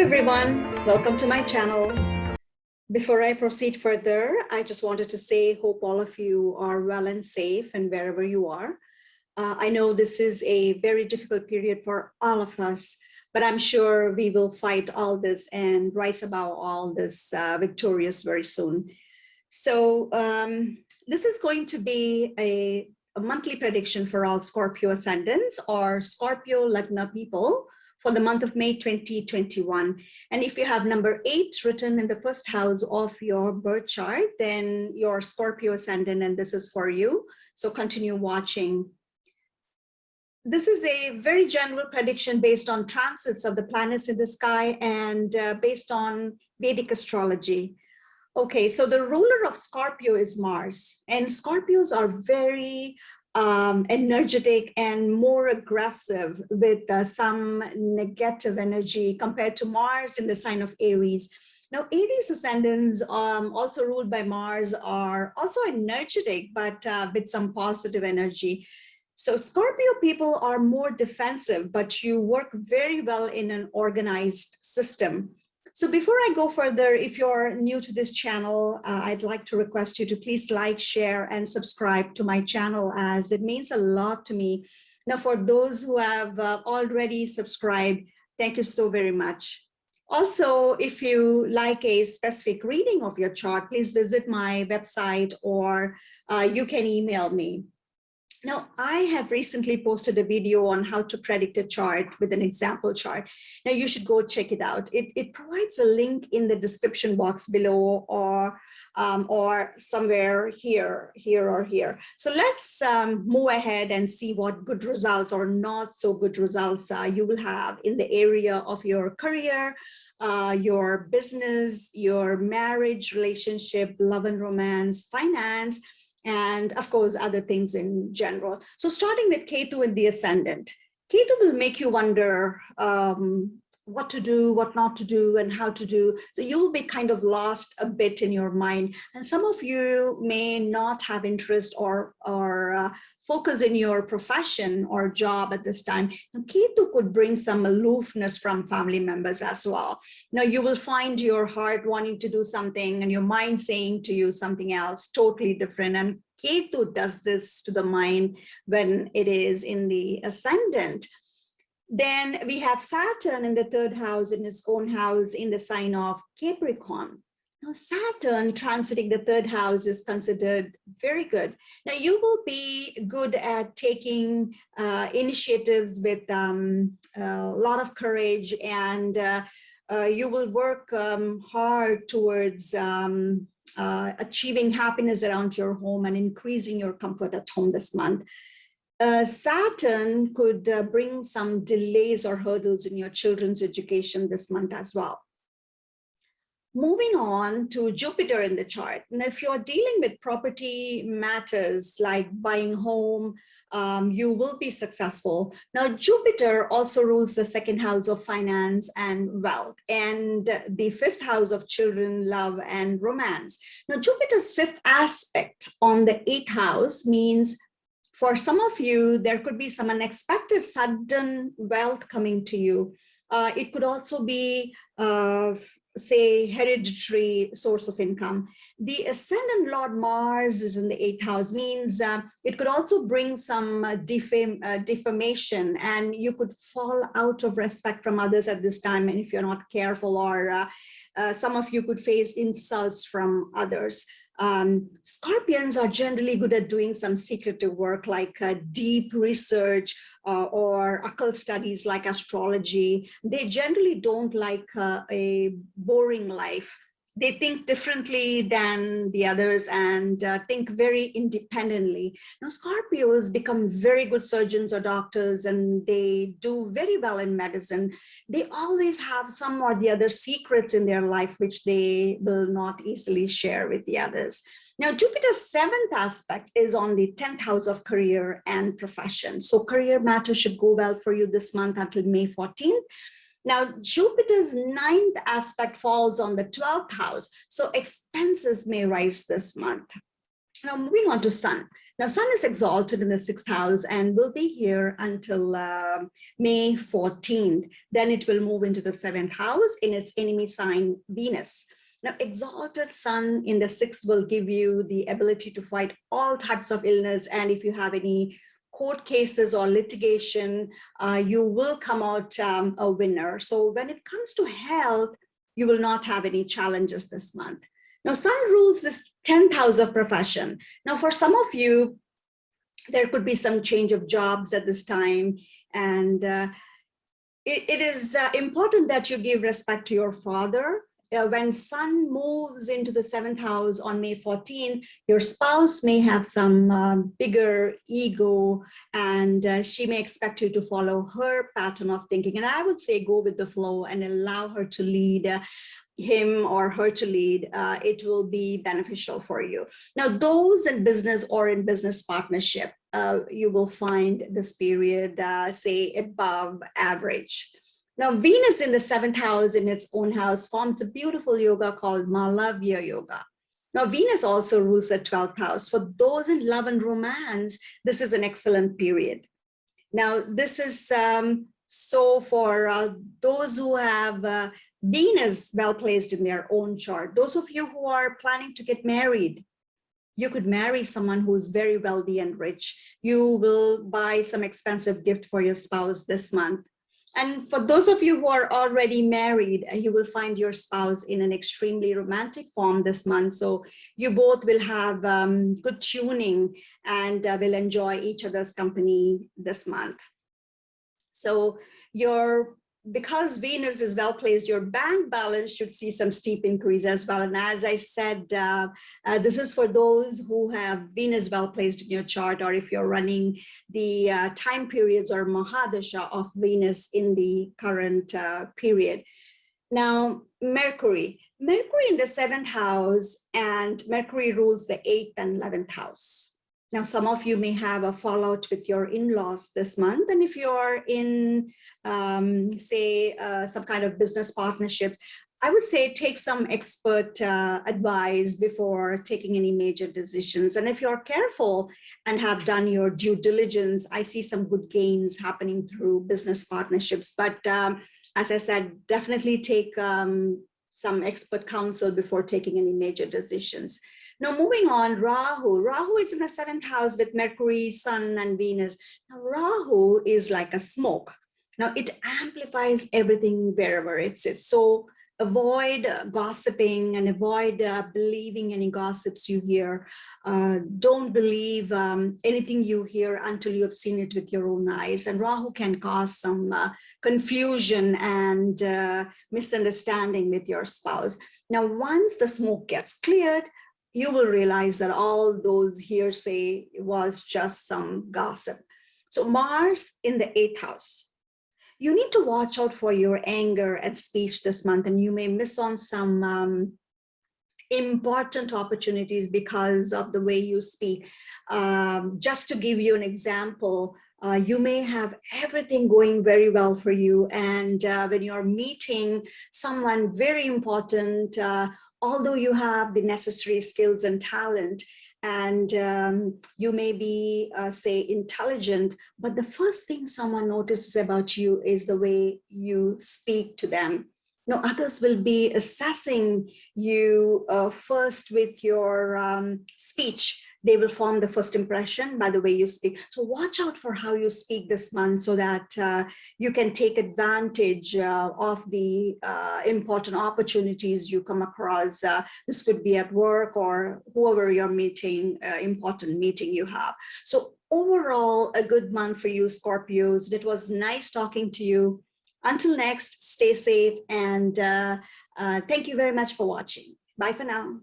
everyone, welcome to my channel. Before I proceed further, I just wanted to say, hope all of you are well and safe and wherever you are. I know this is a very difficult period for all of us, but I'm sure we will fight all this and rise above all this victorious very soon. So this is going to be a monthly prediction for all Scorpio ascendants or Scorpio Lagna people for the month of May 2021. And if you have number 8 written in the first house of your birth chart, then you're Scorpio ascendant and this is for you. So continue watching. This is a very general prediction based on transits of the planets in the sky and based on Vedic astrology. Okay, so the ruler of Scorpio is Mars, and Scorpios are very energetic and more aggressive with some negative energy compared to Mars in the sign of Aries. Now, Aries ascendants, also ruled by Mars, are also energetic, but with some positive energy. So Scorpio people are more defensive, but you work very well in an organized system. So before I go further, if you're new to this channel, I'd like to request you to please like, share, and subscribe to my channel, as it means a lot to me. Now, for those who have already subscribed, thank you so very much. Also, if you like a specific reading of your chart, please visit my website or you can email me. Now, I have recently posted a video on how to predict a chart with an example chart. Now, you should go check it out. It provides a link in the description box below or somewhere here or here. So let's move ahead and see what good results or not so good results you will have in the area of your career, your business, your marriage, relationship, love and romance, finance, and of course, other things in general. So starting with Ketu in the ascendant, Ketu will make you wonder what to do, what not to do, and how to do. So you'll be kind of lost a bit in your mind. And some of you may not have interest or focus in your profession or job at this time. Now, Ketu could bring some aloofness from family members as well. Now, you will find your heart wanting to do something and your mind saying to you something else totally different. And Ketu does this to the mind when it is in the ascendant. Then we have Saturn in the 3rd house, in its own house, in the sign of Capricorn. Now, Saturn transiting the 3rd house is considered very good. Now, you will be good at taking initiatives with a lot of courage, and you will work hard towards achieving happiness around your home and increasing your comfort at home this month. Saturn could bring some delays or hurdles in your children's education this month as well. Moving on to Jupiter in the chart. Now, if you're dealing with property matters like buying home, you will be successful. Now, Jupiter also rules the 2nd house of finance and wealth, and the 5th house of children, love, and romance. Now, Jupiter's 5th aspect on the 8th house means for some of you, there could be some unexpected sudden wealth coming to you. It could also be, say, hereditary source of income. The ascendant Lord Mars is in the 8th house, means it could also bring some defamation, and you could fall out of respect from others at this time. And if you're not careful, or some of you could face insults from others. Scorpions are generally good at doing some secretive work like deep research or occult studies like astrology. They generally don't like a boring life. They think differently than the others and think very independently. Now, Scorpios become very good surgeons or doctors, and they do very well in medicine. They always have some or the other secrets in their life, which they will not easily share with the others. Now, Jupiter's 7th aspect is on the 10th house of career and profession. So career matters should go well for you this month until May 14th. Now, Jupiter's 9th aspect falls on the 12th house, so expenses may rise this month. Now, moving on to Sun. Now, Sun is exalted in the sixth house and will be here until May 14th. Then it will move into the seventh house in its enemy sign, Venus. Now, exalted Sun in the sixth will give you the ability to fight all types of illness. And if you have any court cases or litigation, you will come out a winner. So when it comes to health, you will not have any challenges this month. Now, Sun rules this 10th house of profession. Now, for some of you, there could be some change of jobs at this time. And it is important that you give respect to your father. When Sun moves into the seventh house on May 14th, your spouse may have some bigger ego, and she may expect you to follow her pattern of thinking. And I would say go with the flow and allow her to lead, him or her to lead. It will be beneficial for you. Now, those in business or in business partnership, you will find this period, say, above average. Now, Venus in the seventh house in its own house forms a beautiful yoga called Malavya Yoga. Now, Venus also rules the 12th house. For those in love and romance, this is an excellent period. Now, this is so for those who have Venus well placed in their own chart. Those of you who are planning to get married, you could marry someone who is very wealthy and rich. You will buy some expensive gift for your spouse this month. And for those of you who are already married, you will find your spouse in an extremely romantic form this month. So you both will have good tuning and will enjoy each other's company this month. So because Venus is well placed, your bank balance should see some steep increase as well. And as I said, this is for those who have Venus well placed in your chart, or if you're running the time periods or Mahadasha of Venus in the current period. Now, Mercury in the seventh house, and Mercury rules the 8th and 11th house. Now, some of you may have a fallout with your in-laws this month. And if you're in, say, some kind of business partnerships, I would say take some expert advice before taking any major decisions. And if you're careful and have done your due diligence, I see some good gains happening through business partnerships. But as I said, definitely take some expert counsel before taking any major decisions. Now, moving on, Rahu. Rahu is in the seventh house with Mercury, Sun, and Venus. Now, Rahu is like a smoke. Now, it amplifies everything wherever it sits. So avoid gossiping and avoid believing any gossips you hear. Don't believe anything you hear until you have seen it with your own eyes. And Rahu can cause some confusion and misunderstanding with your spouse. Now, once the smoke gets cleared, you will realize that all those hearsay was just some gossip. So Mars in the 8th house. You need to watch out for your anger and speech this month, and you may miss on some important opportunities because of the way you speak. Just to give you an example, you may have everything going very well for you, and when you're meeting someone very important, although you have the necessary skills and talent, and you may be, say, intelligent, but the first thing someone notices about you is the way you speak to them. Now, others will be assessing you first with your speech. They will form the first impression by the way you speak. So watch out for how you speak this month so that you can take advantage of the important opportunities you come across. This could be at work or whoever you're meeting, important meeting you have. So overall, a good month for you, Scorpios. It was nice talking to you. Until next, stay safe, and thank you very much for watching. Bye for now.